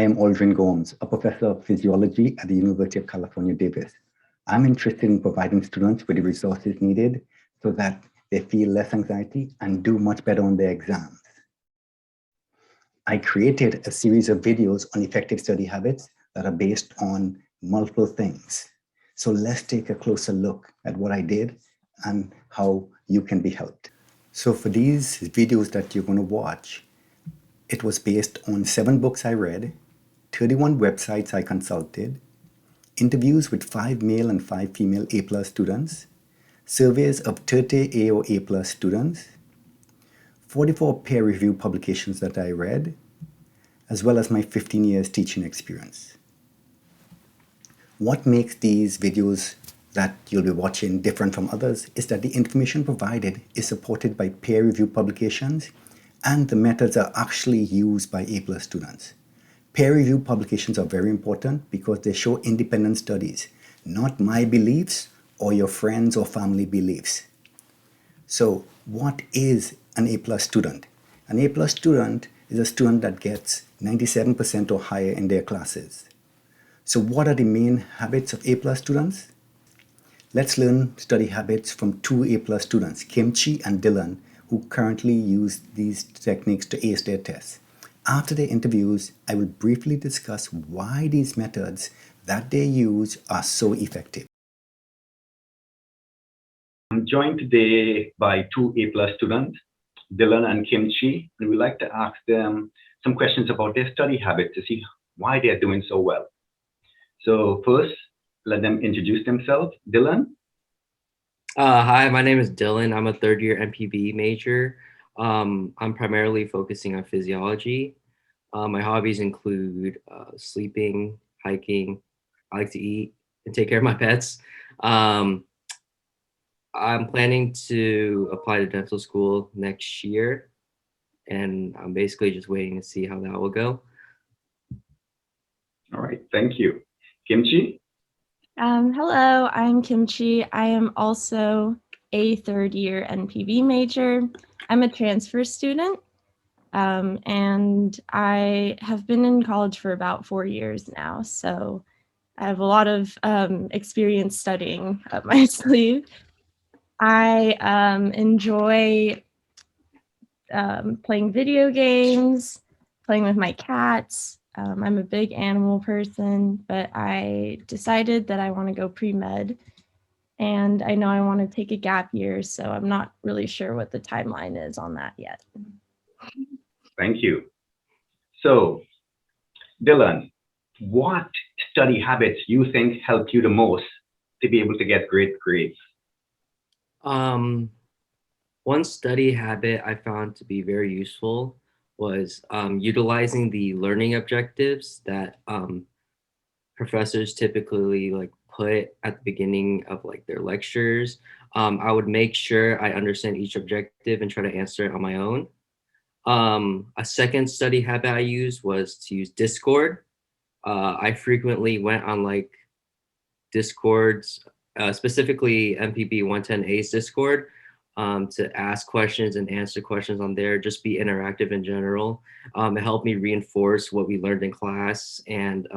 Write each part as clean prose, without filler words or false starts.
am Aldrin Gomes, a professor of physiology at the University of California, Davis. I'm interested in providing students with the resources needed so that they feel less anxiety and do much better on their exams. I created a series of videos on effective study habits that are based on multiple things. So let's take a closer look at what I did and how you can be helped. So for these videos that you're going to watch, it was based on 7 books I read, 31 websites I consulted, interviews with 5 male and 5 female A+ students, surveys of 30 A or A+ students, 44 peer-reviewed publications that I read, as well as my 15 years teaching experience. What makes these videos that you'll be watching different from others is that the information provided is supported by peer-reviewed publications and the methods are actually used by A+ students. Peer-reviewed publications are very important because they show independent studies, not my beliefs or your friends or family beliefs. So what is an A+ student? An A+ student is a student that gets 97% or higher in their classes. So what are the main habits of A+ students? Let's learn study habits from 2 A+ students, Kimchi and Dylan, who currently use these techniques to ace their tests. After their interviews, I will briefly discuss why these methods that they use are so effective. I'm joined today by 2 A+ students, Dylan and Kimchi, and we'd like to ask them some questions about their study habits to see why they're doing so well. So first, let them introduce themselves. Dylan? Hi, my name is Dylan. I'm a 3rd-year MPB major. I'm primarily focusing on physiology. My hobbies include sleeping, hiking. I like to eat and take care of my pets. I'm planning to apply to dental school next year, and I'm basically just waiting to see how that will go. All right, thank you. Kimchi? Hello, I'm Kimchi. I am also a 3rd-year NPB major. I'm a transfer student, and I have been in college for about 4 years now, so I have a lot of experience studying up my sleeve. I enjoy playing video games, playing with my cats. I'm a big animal person, but I decided that I want to go pre-med, and I know I want to take a gap year, so I'm not really sure what the timeline is on that yet. Thank you. So, Dylan, what study habits you think helped you the most to be able to get great grades? One study habit I found to be very useful was utilizing the learning objectives that professors typically put at the beginning of their lectures. I would make sure I understand each objective and try to answer it on my own. A second study habit I used was to use Discord. I frequently went on Discords, specifically MPB 110A's Discord, to ask questions and answer questions on there, just be interactive in general. It helped me reinforce what we learned in class and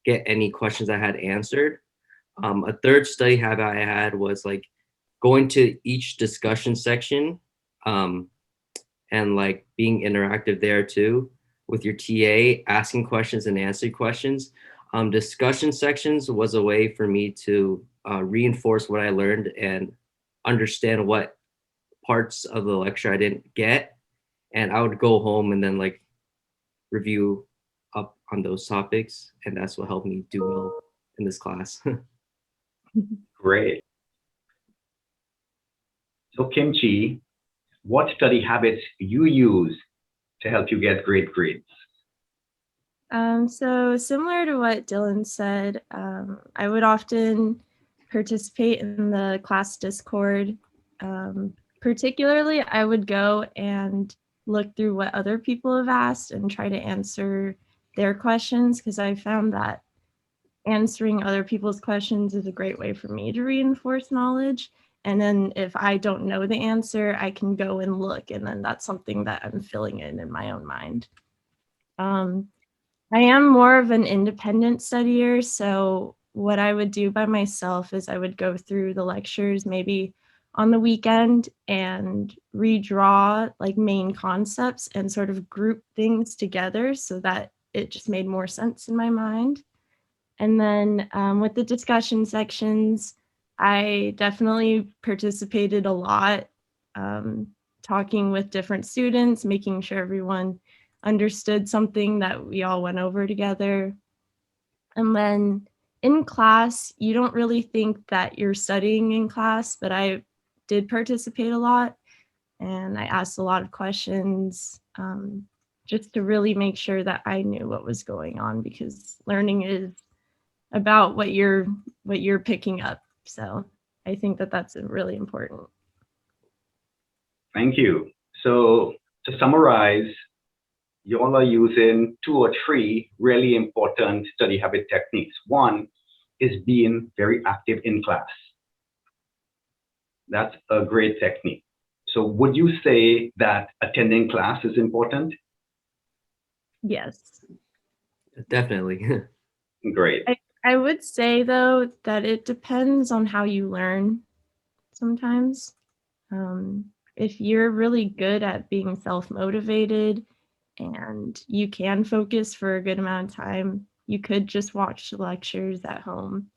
get any questions I had answered. A third study habit I had was going to each discussion section and being interactive there too with your TA, asking questions and answering questions. Discussion sections was a way for me to reinforce what I learned and understand what parts of the lecture I didn't get. And I would go home and then review up on those topics. And that's what helped me do well in this class. Great. So Kimchi, what study habits you use to help you get great grades? So similar to what Dylan said, I would often participate in the class Discord. Particularly, I would go and look through what other people have asked and try to answer their questions, because I found that answering other people's questions is a great way for me to reinforce knowledge. And then if I don't know the answer, I can go and look, and then that's something that I'm filling in my own mind. I am more of an independent studier, so what I would do by myself is I would go through the lectures maybe on the weekend and redraw like main concepts and sort of group things together so that it just made more sense in my mind. And then with the discussion sections, I definitely participated a lot, um, talking with different students, making sure everyone understood something that we all went over together. And then in class, you don't really think that you're studying in class, but I did participate a lot and I asked a lot of questions, just to really make sure that I knew what was going on because learning is about what you're picking up. So I think that that's really important. Thank you. So to summarize, you all are using 2 or 3 really important study habit techniques. One is being very active in class. That's a great technique. So would you say that attending class is important? Yes. Definitely. Great. I would say though that it depends on how you learn sometimes. If you're really good at being self-motivated and you can focus for a good amount of time, you could just watch the lectures at home.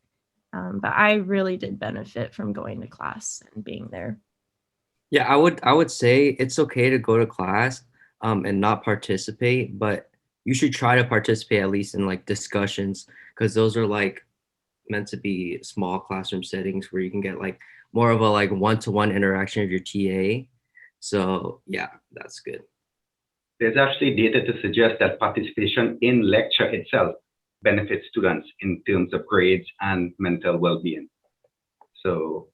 But I really did benefit from going to class and being there. Yeah, I would say it's okay to go to class and not participate, but you should try to participate at least in like discussions because those are like meant to be small classroom settings where you can get like more of a like one-to-one interaction with your TA. So yeah, that's good. There's actually data to suggest that participation in lecture itself benefits students in terms of grades and mental well-being. So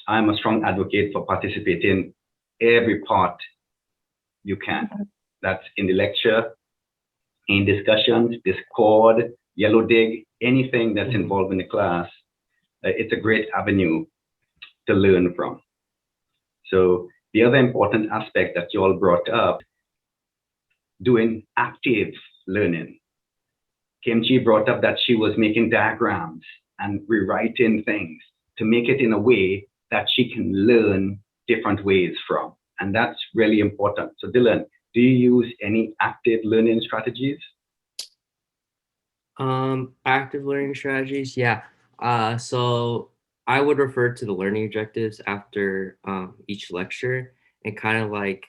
I'm a strong advocate for participating every part you can. That's in the lecture, in discussions, Discord, Yellow Dig, anything that's involved in the class. It's a great avenue to learn from. So the other important aspect that you all brought up, doing active learning. Kimchi brought up that she was making diagrams and rewriting things to make it in a way that she can learn different ways from. And that's really important. So Dylan, do you use any active learning strategies? Active learning strategies, yeah. So I would refer to the learning objectives after each lecture and kind of like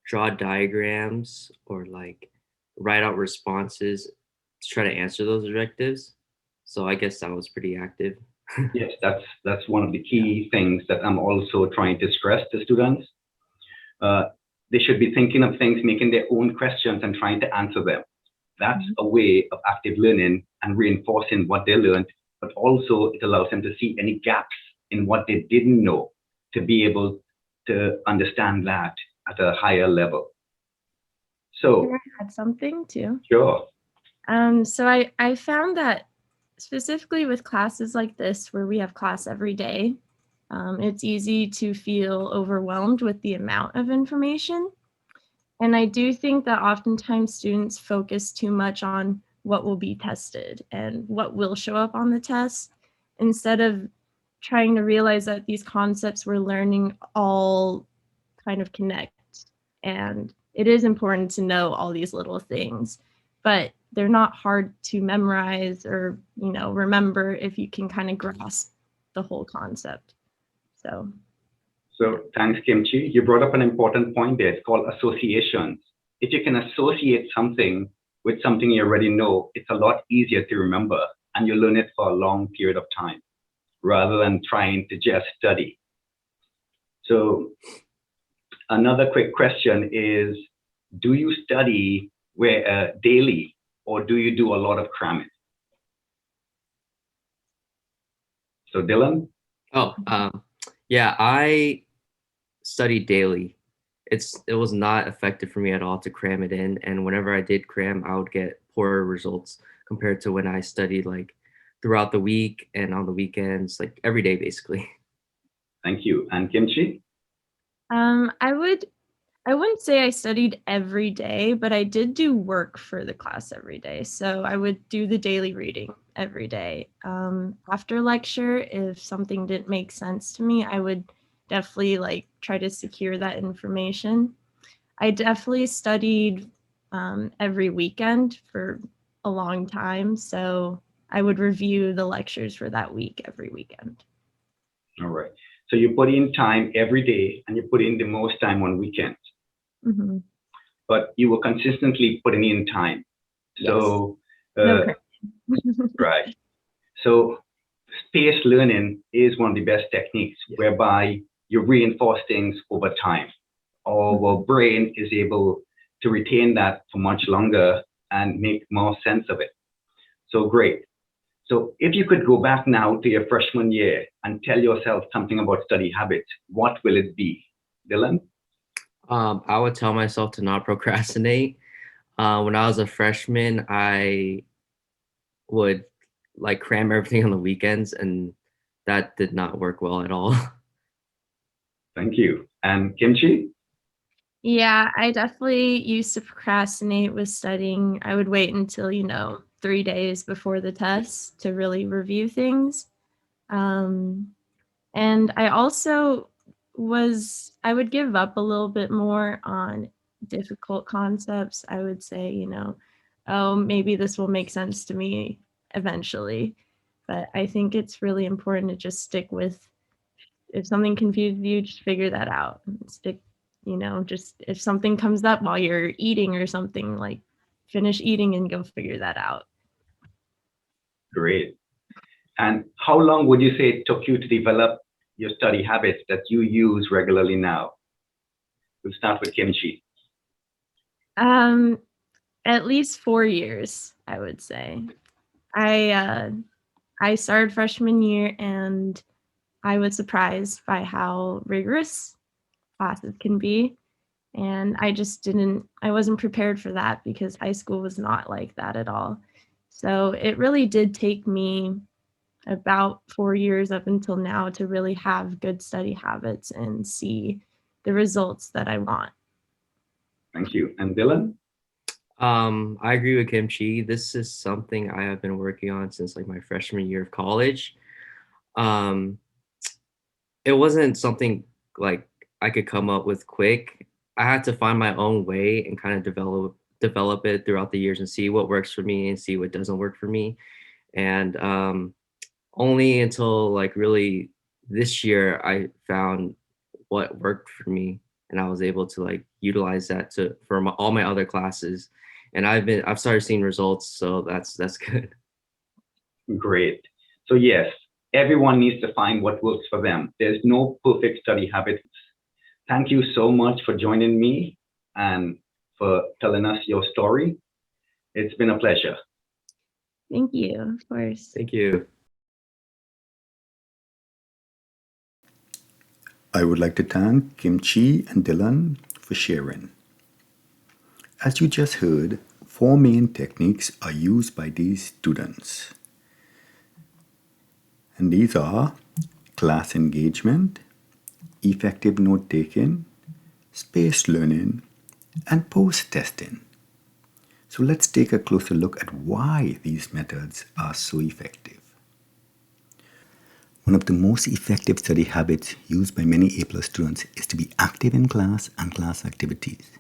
draw diagrams or like write out responses to try to answer those objectives. So I guess that was pretty active. Yes, that's one of the key things that I'm also trying to stress to students. They should be thinking of things, making their own questions and trying to answer them. That's a way of active learning and reinforcing what they learned, but also it allows them to see any gaps in what they didn't know to be able to understand that at a higher level. So, Can I add something too? sure. So I found that specifically with classes like this, where we have class every day, it's easy to feel overwhelmed with the amount of information. And I do think that oftentimes students focus too much on what will be tested and what will show up on the test instead of trying to realize that these concepts we're learning all kind of connect. And it is important to know all these little things, but they're not hard to memorize or, remember if you can kind of grasp the whole concept. So thanks, Kimchi. You brought up an important point there. It's called associations. If you can associate something with something you already know, it's a lot easier to remember and you learn it for a long period of time rather than trying to just study. So another quick question is, do you study daily or do you do a lot of cramming? So Dylan? Oh, yeah, I study daily. It was not effective for me at all to cram it in, and whenever I did cram, I would get poorer results compared to when I studied like throughout the week and on the weekends, like every day basically. Thank you. And Kimchi? I would I wouldn't say I studied every day, but I did do work for the class every day. So I would do the daily reading every day. After lecture, if something didn't make sense to me, I would definitely like try to secure that information. I definitely studied every weekend for a long time. So I would review the lectures for that week every weekend. All right. So you put in time every day and you put in the most time on weekends, Mhm. but you were consistently putting in time. Yes. So, No cramming. right. So spaced learning is one of the best techniques Yes. whereby you reinforce things over time. Our brain is able to retain that for much longer and make more sense of it. So great. So if you could go back now to your freshman year and tell yourself something about study habits, what will it be? Dylan? I would tell myself to not procrastinate. When I was a freshman, I would like cram everything on the weekends, and that did not work well at all. Thank you. And Kimchi? Yeah, I definitely used to procrastinate with studying. I would wait until, 3 days before the test to really review things. Um, and I also I would give up a little bit more on difficult concepts. I would say, oh, maybe this will make sense to me eventually. But I think it's really important to just stick with, if something confuses you, just figure that out. Stick, just if something comes up while you're eating or something, like finish eating and go figure that out. Great. And how long would you say it took you to develop your study habits that you use regularly now? We'll start with Kimchi. At least 4 years, I would say. I started freshman year and I was surprised by how rigorous classes can be. And I wasn't prepared for that because high school was not like that at all. So it really did take me about 4 years up until now to really have good study habits and see the results that I want. Thank you. And Dylan? I agree with Kimchi. This is something I have been working on since like my freshman year of college. Um, it wasn't something like I could come up with quick. I had to find my own way and kind of develop it throughout the years and see what works for me and see what doesn't work for me. And only until like really this year I found what worked for me, and I was able to like utilize that for all my other classes. And I've started seeing results, so that's good. Great. So yes, everyone needs to find what works for them. There's no perfect study habits. Thank you so much for joining me and for telling us your story. It's been a pleasure. Thank you, of course. Thank you. I would like to thank Kimchi and Dylan for sharing. As you just heard, 4 main techniques are used by these students. And these are class engagement, effective note taking, spaced learning, and post testing. So let's take a closer look at why these methods are so effective. One of the most effective study habits used by many A+ students is to be active in class and class activities.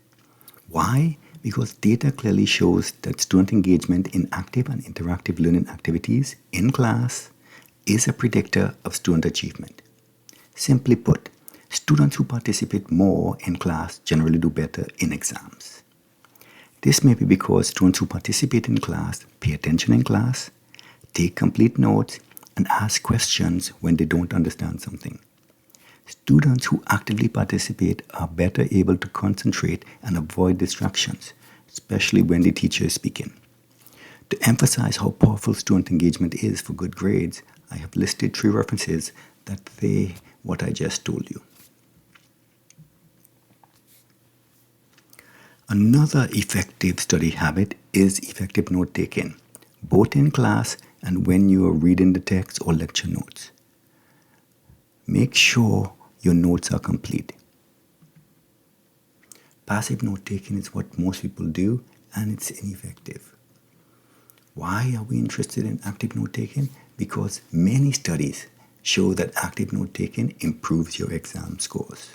Why? Because data clearly shows that student engagement in active and interactive learning activities in class is a predictor of student achievement. Simply put, students who participate more in class generally do better in exams. This may be because students who participate in class pay attention in class, take complete notes, and ask questions when they don't understand something. Students who actively participate are better able to concentrate and avoid distractions, especially when the teacher is speaking. To emphasize how powerful student engagement is for good grades, I have listed 3 references that say what I just told you. Another effective study habit is effective note taking, both in class and when you are reading the text or lecture notes. Make sure your notes are complete. Passive note-taking is what most people do, and it's ineffective. Why are we interested in active note-taking? Because many studies show that active note-taking improves your exam scores.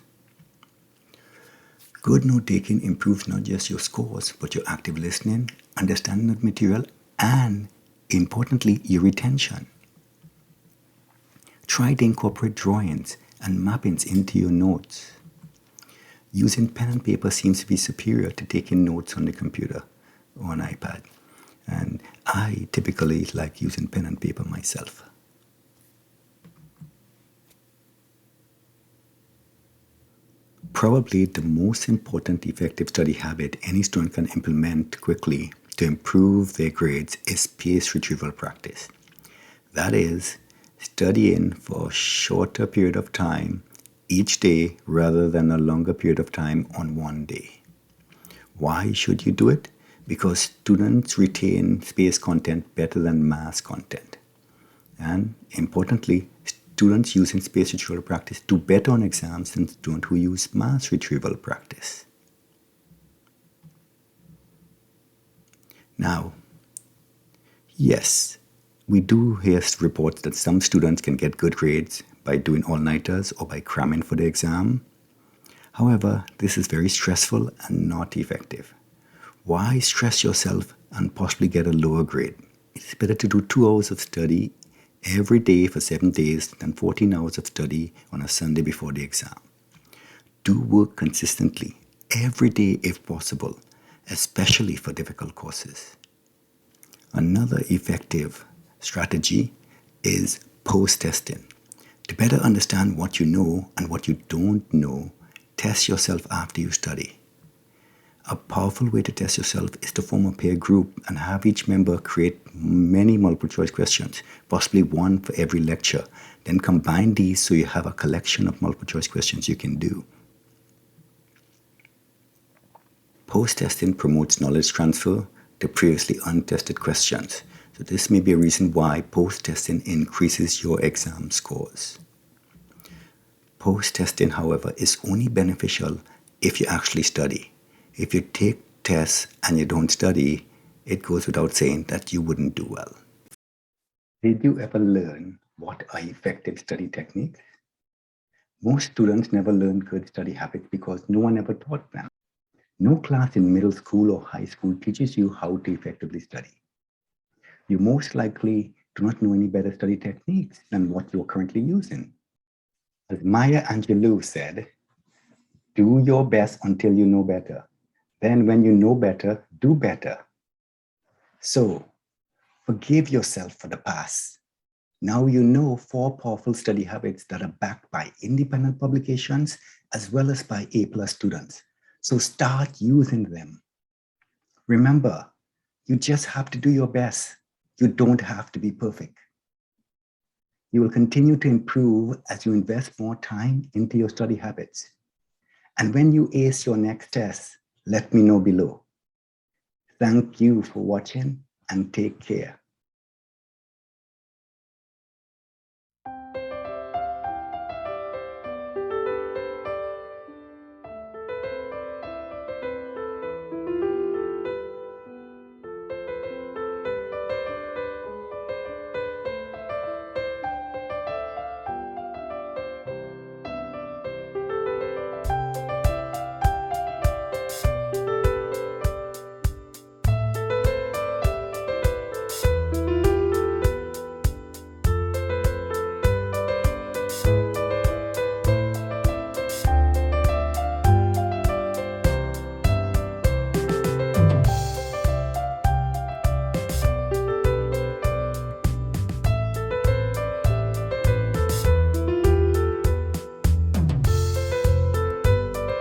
Good note-taking improves not just your scores, but your active listening, understanding of material, and, importantly, your retention. Try to incorporate drawings and mappings into your notes. Using pen and paper seems to be superior to taking notes on the computer or an iPad. And I typically like using pen and paper myself. Probably the most important effective study habit any student can implement quickly to improve their grades is spaced retrieval practice. That is, studying for a shorter period of time each day rather than a longer period of time on one day. Why should you do it? Because students retain spaced content better than mass content. And importantly, students using spaced retrieval practice do better on exams than students who use mass retrieval practice. Now, yes, we do hear reports that some students can get good grades by doing all-nighters or by cramming for the exam. However, this is very stressful and not effective. Why stress yourself and possibly get a lower grade? It's better to do 2 hours of study every day for 7 days than 14 hours of study on a Sunday before the exam. Do work consistently every day if possible, especially for difficult courses. Another effective strategy is post-testing. To better understand what you know and what you don't know, test yourself after you study. A powerful way to test yourself is to form a peer group and have each member create many multiple choice questions, possibly one for every lecture. Then combine these so you have a collection of multiple choice questions you can do. Post-testing promotes knowledge transfer to previously untested questions. So this may be a reason why post-testing increases your exam scores. Post-testing, however, is only beneficial if you actually study. If you take tests and you don't study, it goes without saying that you wouldn't do well. Did you ever learn what are effective study techniques? Most students never learn good study habits because no one ever taught them. No class in middle school or high school teaches you how to effectively study. You most likely do not know any better study techniques than what you're currently using. As Maya Angelou said, do your best until you know better. Then when you know better, do better. So, forgive yourself for the past. Now you know 4 powerful study habits that are backed by independent publications as well as by A+ students. So start using them. Remember, you just have to do your best. You don't have to be perfect. You will continue to improve as you invest more time into your study habits. And when you ace your next test, let me know below. Thank you for watching and take care.